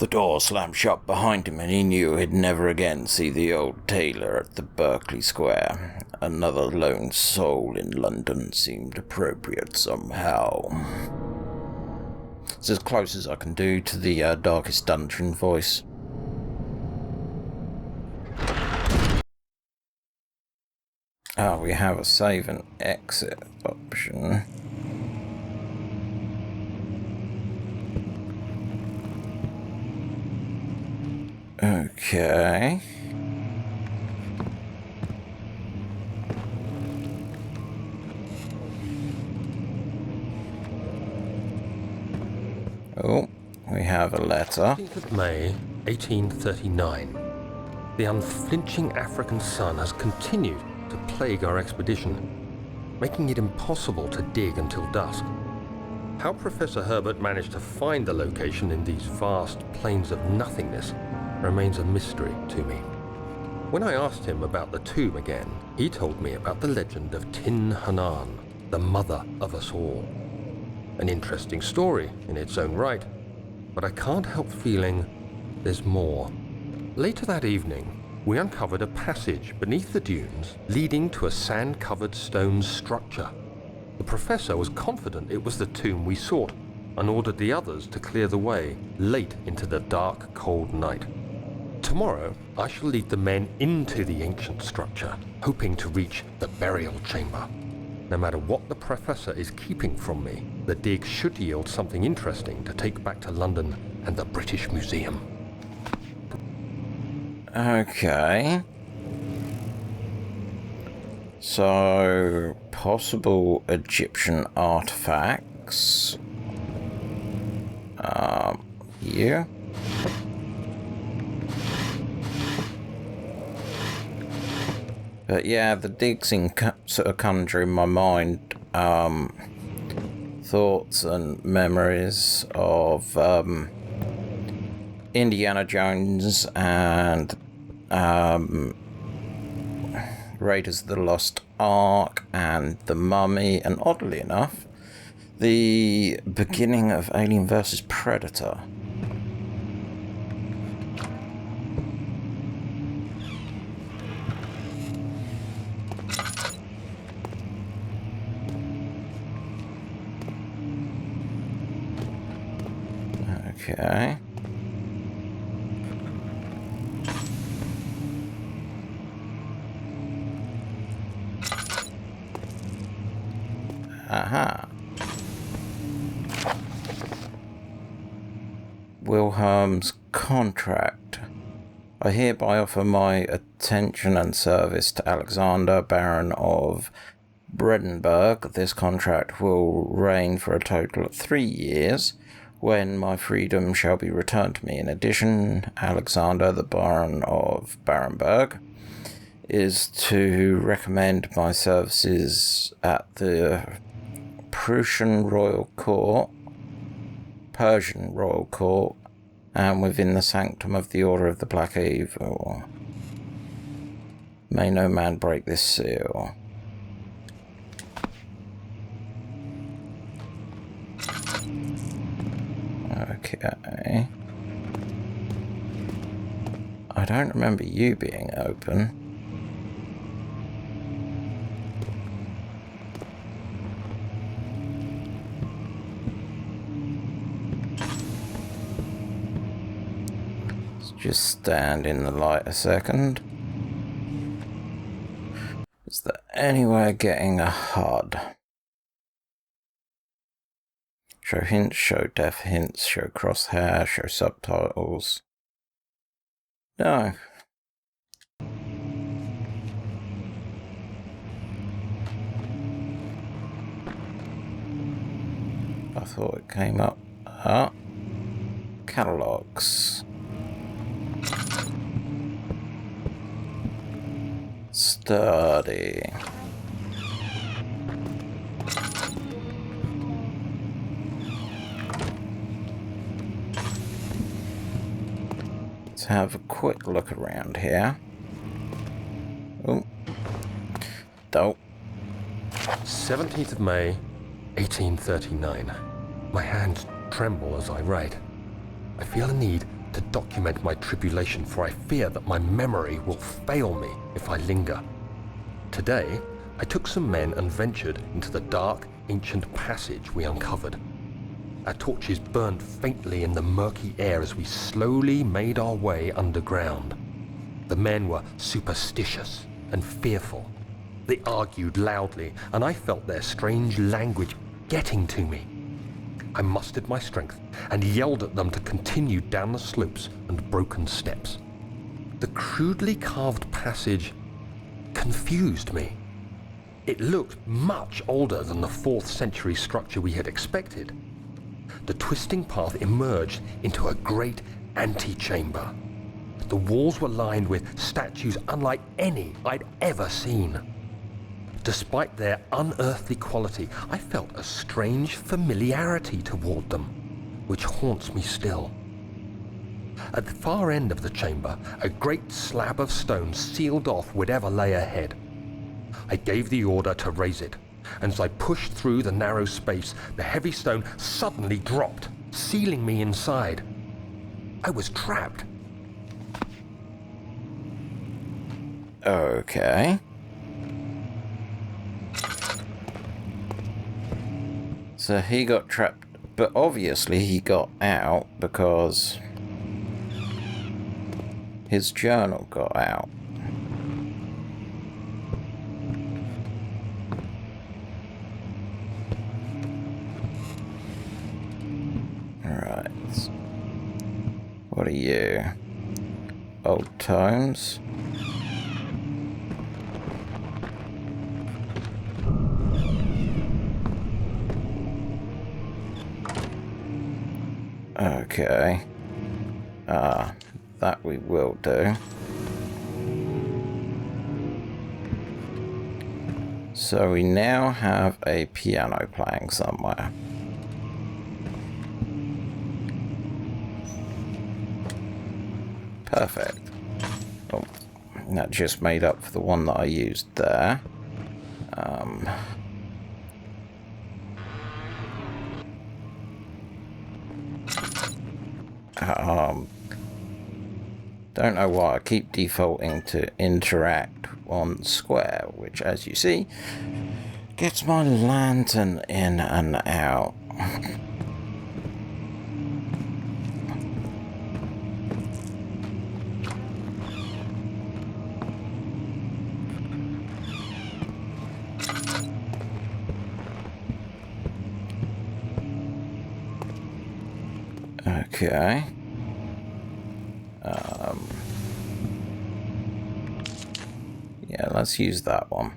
The door slammed shut behind him, and he knew he'd never again see the old tailor at the Berkeley Square. Another lone soul in London seemed appropriate somehow. It's as close as I can do to the Darkest Dungeon voice. We have a save and exit option. Okay. Oh, we have a letter. 15th of May, 1839. The unflinching African sun has continued to plague our expedition, making it impossible to dig until dusk. How Professor Herbert managed to find the location in these vast plains of nothingness remains a mystery to me. When I asked him about the tomb again, he told me about the legend of Tin Hanan, the mother of us all. An interesting story in its own right, but I can't help feeling there's more. Later that evening, we uncovered a passage beneath the dunes leading to a sand-covered stone structure. The professor was confident it was the tomb we sought and ordered the others to clear the way late into the dark, cold night. Tomorrow, I shall lead the men into the ancient structure, hoping to reach the burial chamber. No matter what the professor is keeping from me, the dig should yield something interesting to take back to London and the British Museum. Okay. So, possible Egyptian artifacts. Here. But yeah, the digs sort of conjure in my mind thoughts and memories of Indiana Jones and Raiders of the Lost Ark and The Mummy, and oddly enough, the beginning of Alien vs. Predator. Okay. Aha. Wilhelm's contract. I hereby offer my attention and service to Alexander, Baron of Bredenberg. This contract will reign for a total of 3 years, when my freedom shall be returned to me. In addition, Alexander, the Baron of Barenberg, is to recommend my services at the Persian Royal Court, and within the sanctum of the Order of the Black Eagle. May no man break this seal. Okay. I don't remember you being open. Let's just stand in the light a second. Is there any way of getting a HUD? Show hints, show def hints, show crosshair, show subtitles. No. I thought it came up. Catalogs. Study. Let's have a quick look around here. Oh. Dope. 17th of May, 1839. My hands tremble as I write. I feel a need to document my tribulation, for I fear that my memory will fail me if I linger. Today, I took some men and ventured into the dark, ancient passage we uncovered. Our torches burned faintly in the murky air as we slowly made our way underground. The men were superstitious and fearful. They argued loudly, and I felt their strange language getting to me. I mustered my strength and yelled at them to continue down the slopes and broken steps. The crudely carved passage confused me. It looked much older than the 4th century structure we had expected. The twisting path emerged into a great antechamber. The walls were lined with statues unlike any I'd ever seen. Despite their unearthly quality, I felt a strange familiarity toward them, which haunts me still. At the far end of the chamber, a great slab of stone sealed off whatever lay ahead. I gave the order to raise it, and as I pushed through the narrow space, the heavy stone suddenly dropped, sealing me inside. I was trapped. Okay. So he got trapped, but obviously he got out because his journal got out. Alright. What are you? Old tomes? Okay. That we will do. So we now have a piano playing somewhere. Perfect. Oh, that just made up for the one that I used there. Don't know why I keep defaulting to interact on square, which, as you see, gets my lantern in and out. Okay. Yeah, let's use that one.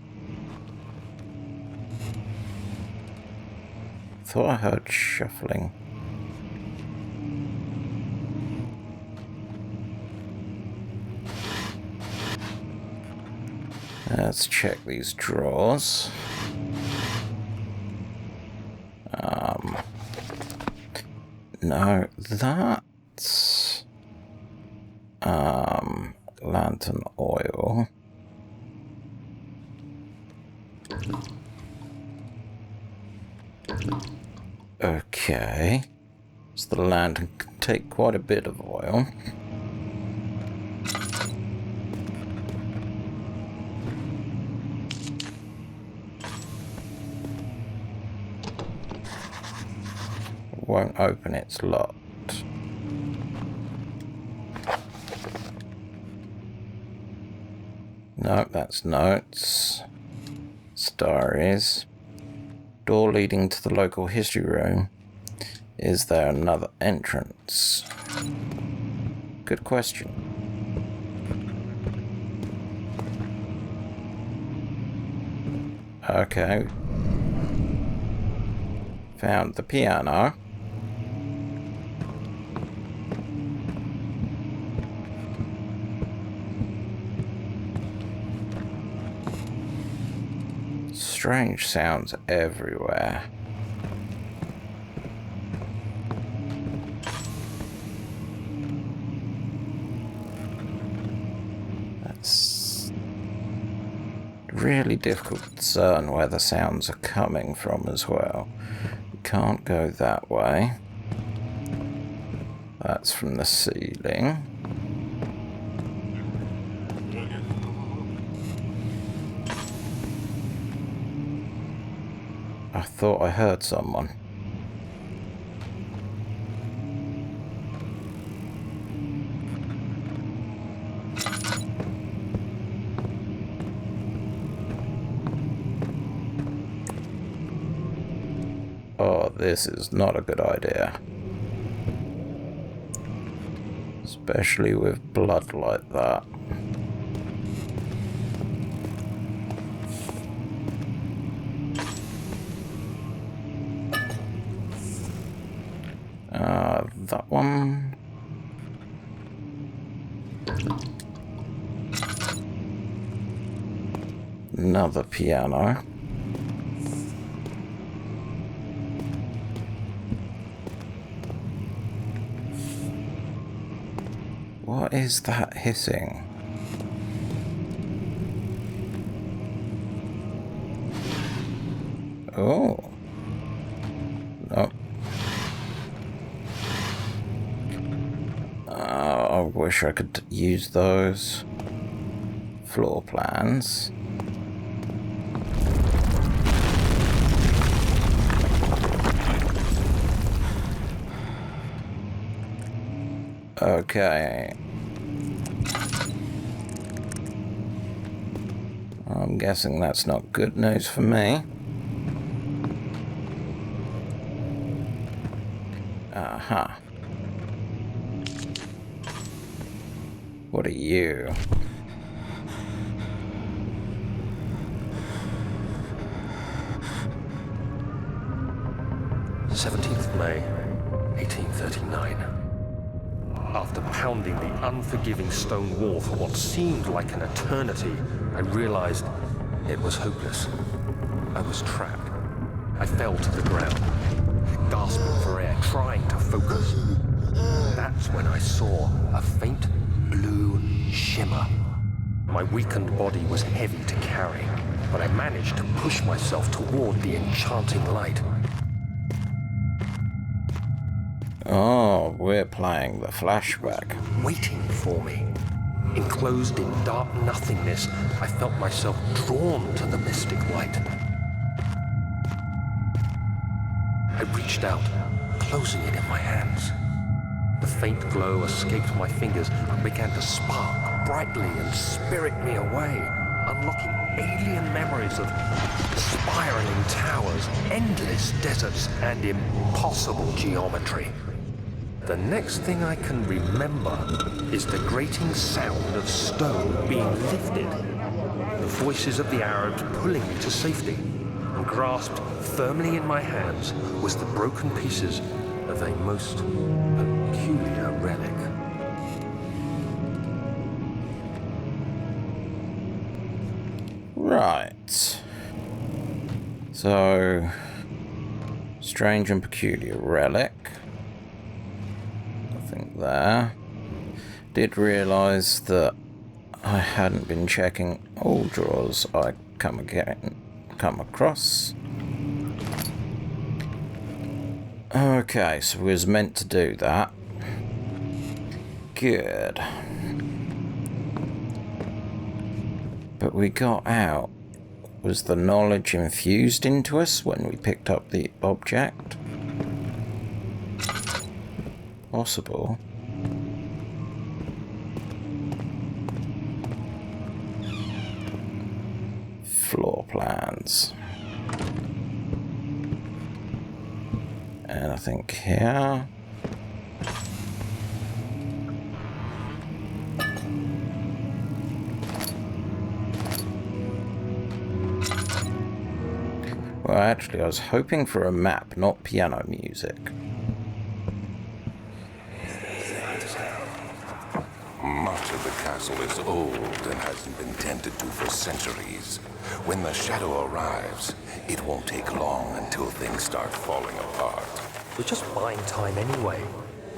Thought I heard shuffling. Let's check these drawers. No, that's lantern oil. Okay, so the lantern can take quite a bit of oil. Won't open, it's locked. No, that's notes. Stories. Door leading to the local history room. Is there another entrance? Good question. Okay. Found the piano. Strange sounds everywhere. That's really difficult to discern where the sounds are coming from as well. We can't go that way. That's from the ceiling. I thought I heard someone. Oh, this is not a good idea. Especially with blood like that. That one. Another piano. What is that hissing? Oh. No. I wish I could use those floor plans. Okay. I'm guessing that's not good news for me. Aha. What are you? May 1839. After pounding the unforgiving stone wall for what seemed like an eternity, I realized it was hopeless. I was trapped. I fell to the ground, gasping for air, trying to focus. That's when I saw a faint blue shimmer. My weakened body was heavy to carry, but I managed to push myself toward the enchanting light. Oh, we're playing the flashback. Waiting for me. Enclosed in dark nothingness, I felt myself drawn to the mystic light. I reached out, closing it in my hands. The faint glow escaped my fingers and began to spark brightly and spirit me away, unlocking alien memories of spiraling towers, endless deserts, and impossible geometry. The next thing I can remember is the grating sound of stone being lifted, the voices of the Arabs pulling me to safety, and grasped firmly in my hands was the broken pieces of a most peculiar relic. Right. So, strange and peculiar relic. Nothing there. Did realise that I hadn't been checking all drawers I come across. Okay, so we was meant to do that. Good. But we got out. Was the knowledge infused into us when we picked up the object? Possible. Floor plans. And I think here. Well, actually, I was hoping for a map, not piano music. Much of the castle is old and hasn't been tended to for centuries. When the shadow arrives, it won't take long until things start falling apart. We're just buying time anyway.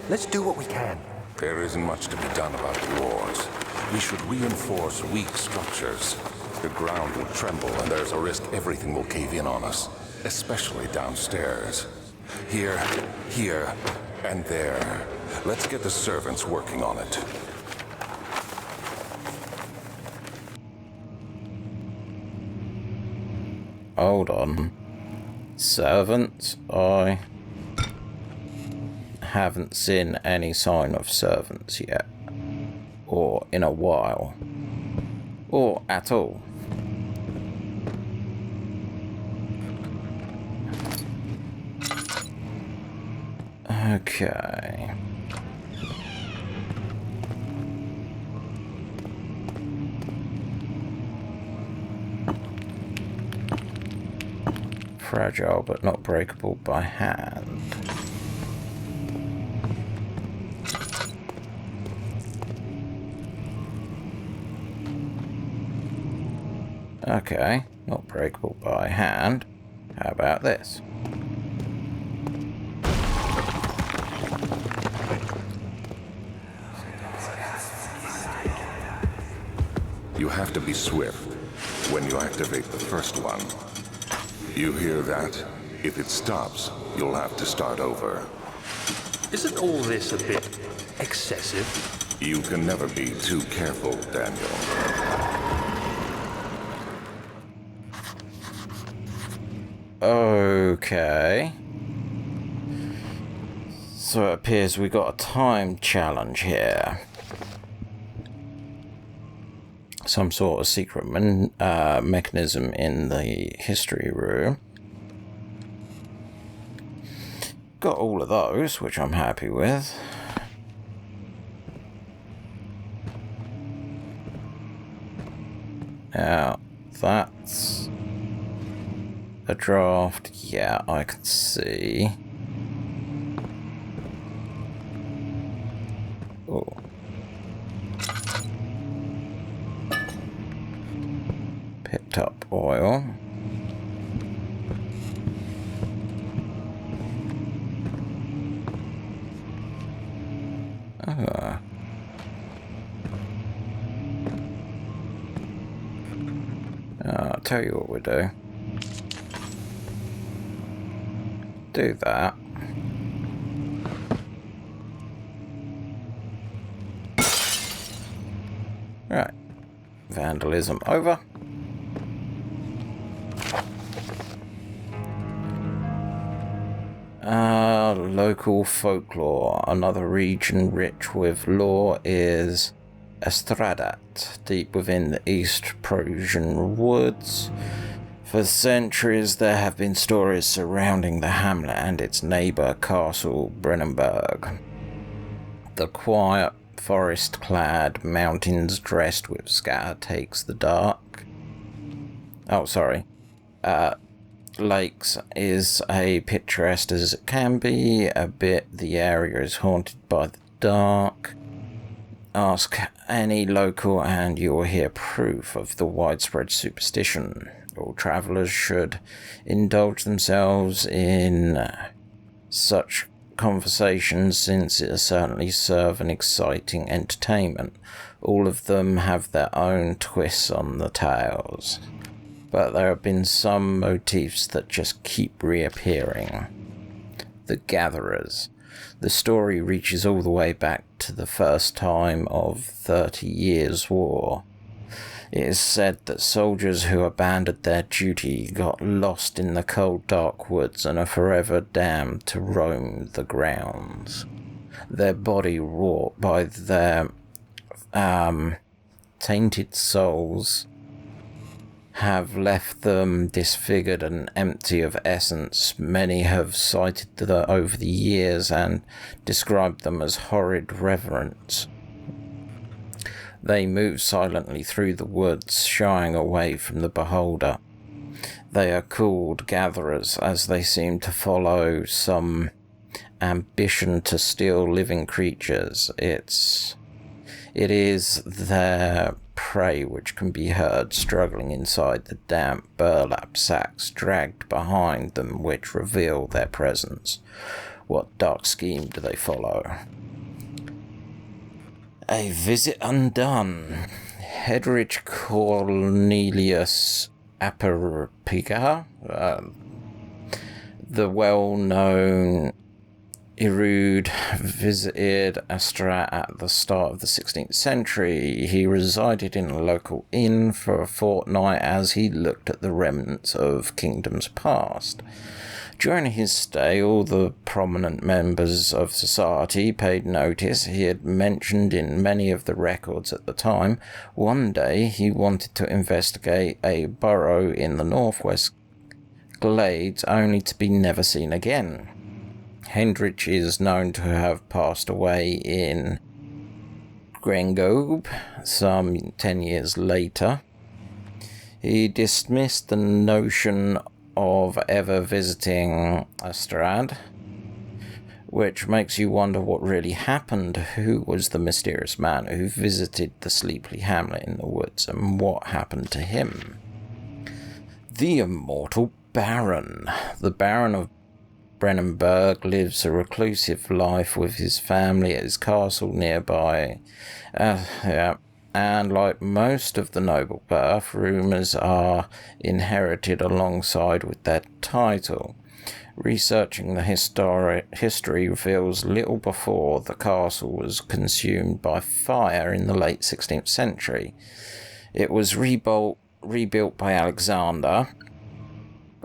Let's do what we can. There isn't much to be done about the wars. We should reinforce weak structures. The ground will tremble and there's a risk everything will cave in on us, especially downstairs. Here, And there. Let's get the servants working on it. Hold on. Servants? I haven't seen any sign of servants yet. Or in a while. Or at all. Okay. Fragile but not breakable by hand. Okay, not breakable by hand. How about this? You have to be swift when you activate the first one. You hear that? If it stops, you'll have to start over. Isn't all this a bit excessive? You can never be too careful, Daniel. Okay. So it appears we got a time challenge here. Some sort of secret mechanism in the history room. Got all of those, which I'm happy with. Now, that's a draft. Yeah, I can see. Oh. Picked up oil. I'll tell you what we'll do. Do that. Right. Vandalism over. Local folklore. Another region rich with lore is Estradat, deep within the East Prussian woods. For centuries there have been stories surrounding the hamlet and its neighbour Castle Brennenburg. The quiet, forest-clad mountains dressed with scatter takes the dark. Lakes is a picturesque as it can be. A bit the area is haunted by the dark. Ask any local and you will hear proof of the widespread superstition. All travellers should indulge themselves in such conversations since it certainly serve an exciting entertainment. All of them have their own twists on the tales. But there have been some motifs that just keep reappearing. The Gatherers. The story reaches all the way back to the first time of 30 Years' War. It is said that soldiers who abandoned their duty got lost in the cold dark woods and are forever damned to roam the grounds. Their body wrought by their tainted souls have left them disfigured and empty of essence. Many have cited them over the years and described them as horrid reverents. They move silently through the woods, shying away from the beholder. They are called gatherers, as they seem to follow some ambition to steal living creatures. It is their prey which can be heard struggling inside the damp burlap sacks dragged behind them, which reveal their presence. What dark scheme do they follow? A visit undone. Hedrich Cornelius Aperipica, the well-known Erud visited Astrat at the start of the 16th century. He resided in a local inn for a fortnight as he looked at the remnants of kingdoms past. During his stay, all the prominent members of society paid notice. He had mentioned in many of the records at the time, one day he wanted to investigate a burrow in the northwest glades, only to be never seen again. Hendrich is known to have passed away in Grengobe some 10 years later. He dismissed the notion of ever visiting Astrad, which makes you wonder what really happened. Who was the mysterious man who visited the sleepy hamlet in the woods, and what happened to him? The immortal Baron. The Baron of Brennenburg lives a reclusive life with his family at his castle nearby. And like most of the noble birth, rumours are inherited alongside with that title. Researching the history reveals little before the castle was consumed by fire in the late 16th century. It was rebuilt by Alexander,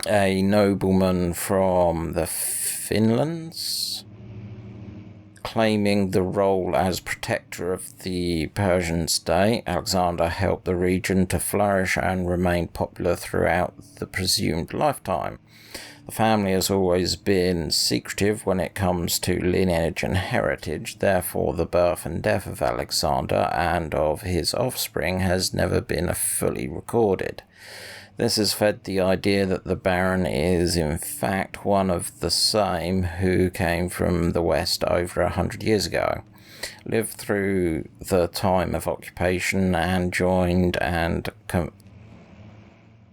a nobleman from the Finlands, claiming the role as protector of the Persian state. Alexander helped the region to flourish and remain popular throughout the presumed lifetime. The family has always been secretive when it comes to lineage and heritage, therefore the birth and death of Alexander and of his offspring has never been fully recorded. This has fed the idea that the Baron is in fact one of the same who came from the West over 100 years ago, lived through the time of occupation and joined and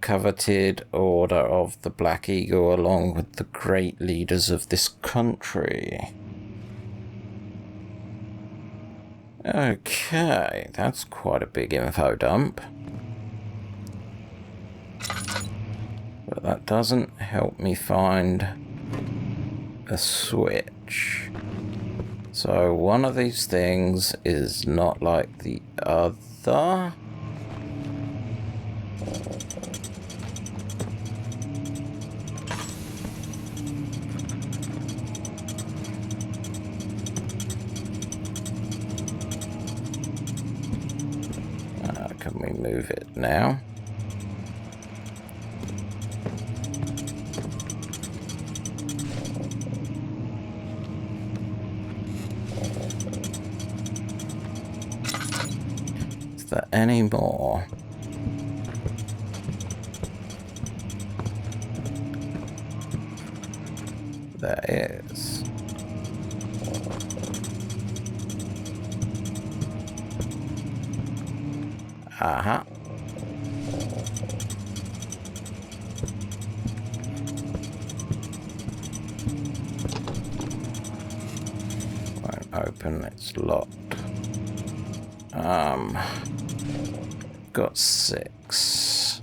coveted Order of the Black Eagle along with the great leaders of this country. Okay, that's quite a big info dump. But that doesn't help me find a switch. So one of these things is not like the other. Can we move it now? There any more? There is. Aha. Won't open, it's locked. Got 6.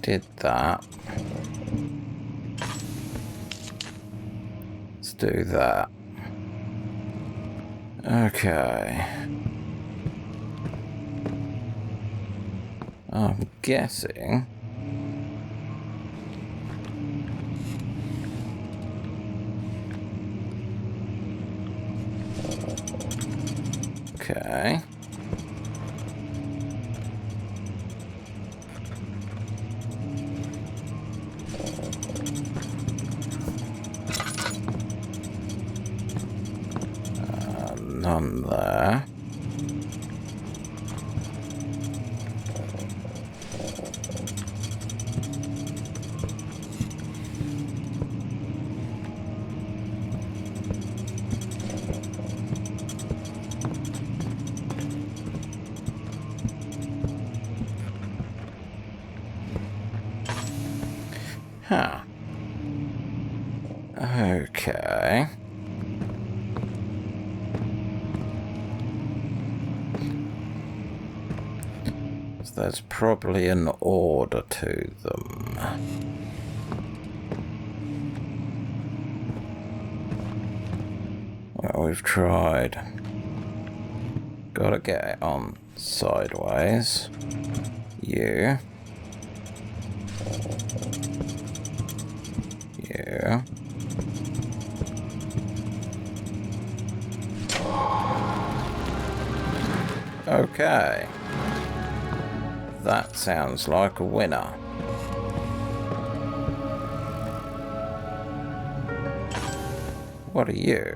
Did that. Let's do that. Okay. I'm guessing okay. None there. Huh. Okay. So there's probably an order to them. we've tried. Gotta get it on sideways. You. You. Okay. That sounds like a winner. What are you?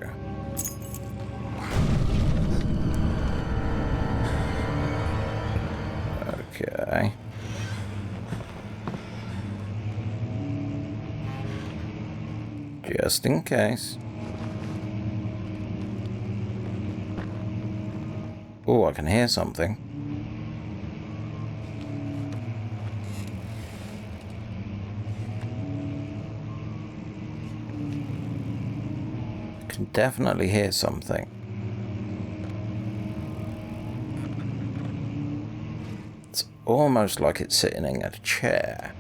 Okay. Just in case. Oh, I can hear something. I can definitely hear something. It's almost like it's sitting in a chair.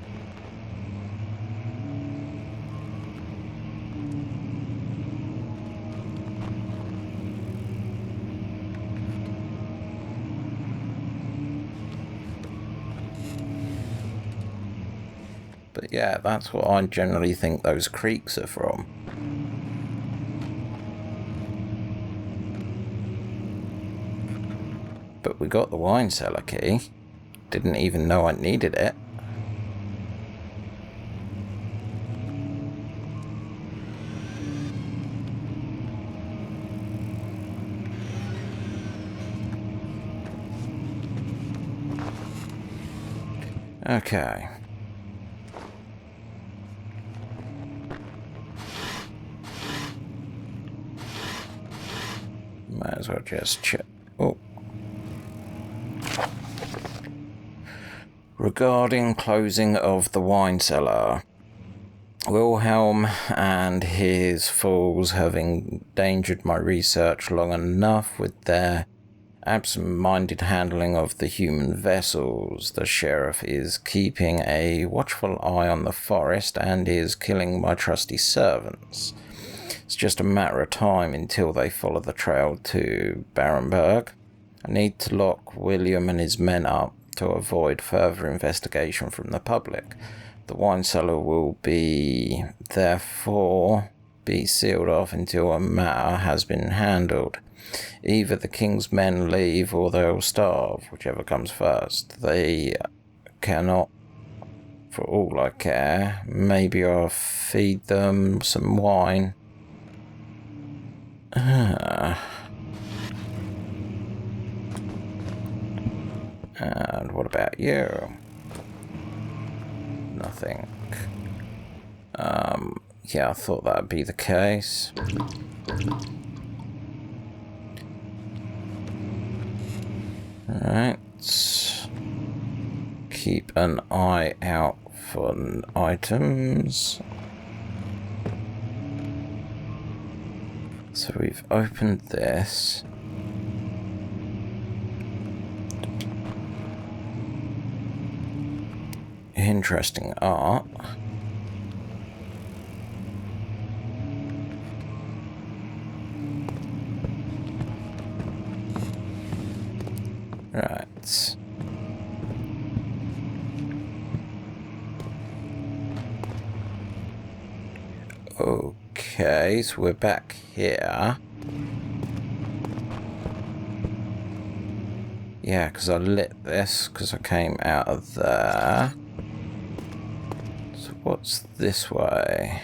But yeah, that's what I generally think those creaks are from. But we got the wine cellar key. Didn't even know I needed it. Okay. Might as well just check. Oh. Regarding closing of the wine cellar, Wilhelm and his fools have endangered my research long enough with their absent-minded handling of the human vessels. The sheriff is keeping a watchful eye on the forest and is killing my trusty servants. It's just a matter of time until they follow the trail to Barenberg. I need to lock William and his men up to avoid further investigation from the public. The wine cellar will therefore be sealed off until a matter has been handled. Either the king's men leave or they'll starve, whichever comes first. They cannot, for all I care. Maybe I'll feed them some wine. And what about you? Nothing. Yeah, I thought that'd be the case. Alright. Keep an eye out for items. So we've opened this. Interesting art. Right. Okay, so we're back here. Yeah, because I lit this because I came out of there. So what's this way?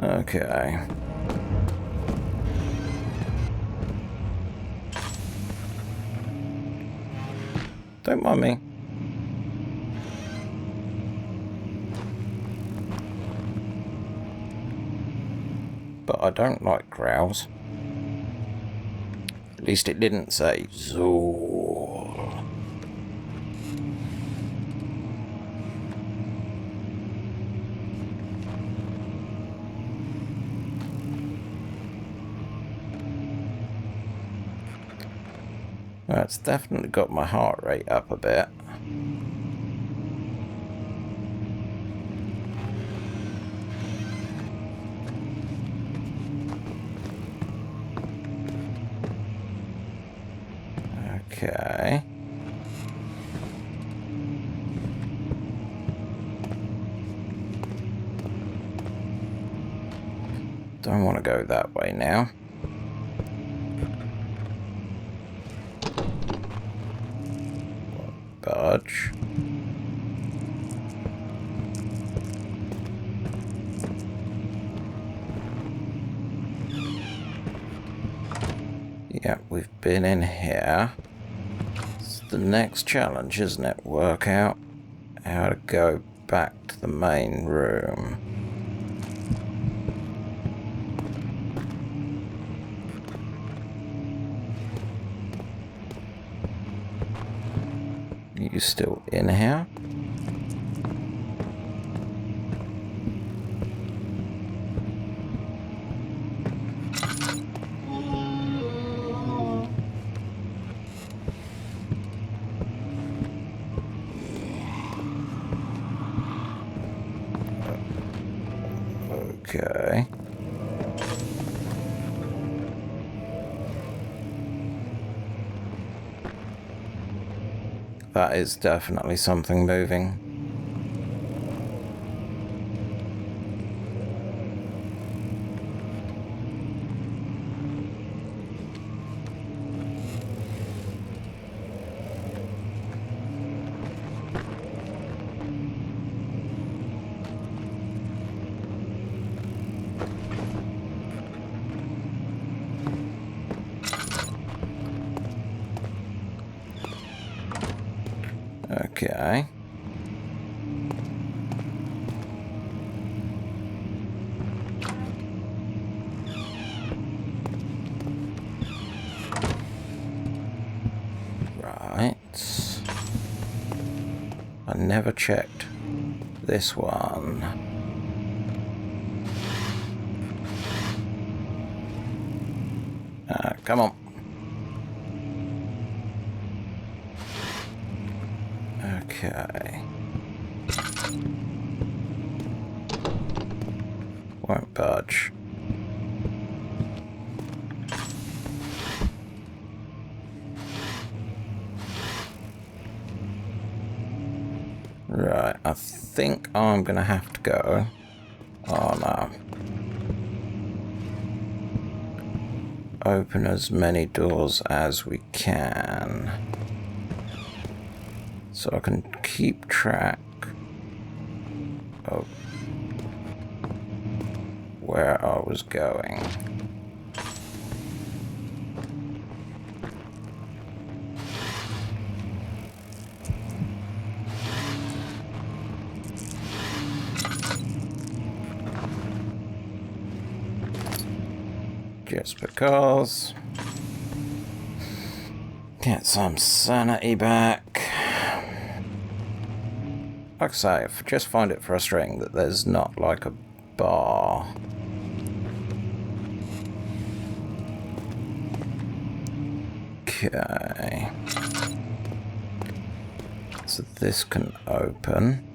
Okay. Don't mind me. But I don't like growls. At least it didn't say Zool. That's definitely got my heart rate up a bit. Okay. Don't want to go that way now. Budge. Yeah, we've been in here. It's the next challenge, isn't it? Work out how to go back to the main room. You still in here? Okay. That is definitely something moving. Okay. Right. I never checked this one. Come on. Okay. Won't budge. Right, I think I'm gonna have to go. Oh no. Open as many doors as we can, so I can keep track of where I was going. Just because. Get some sanity back. Like I say, I just find it frustrating that there's not like a bar. Okay. So this can open.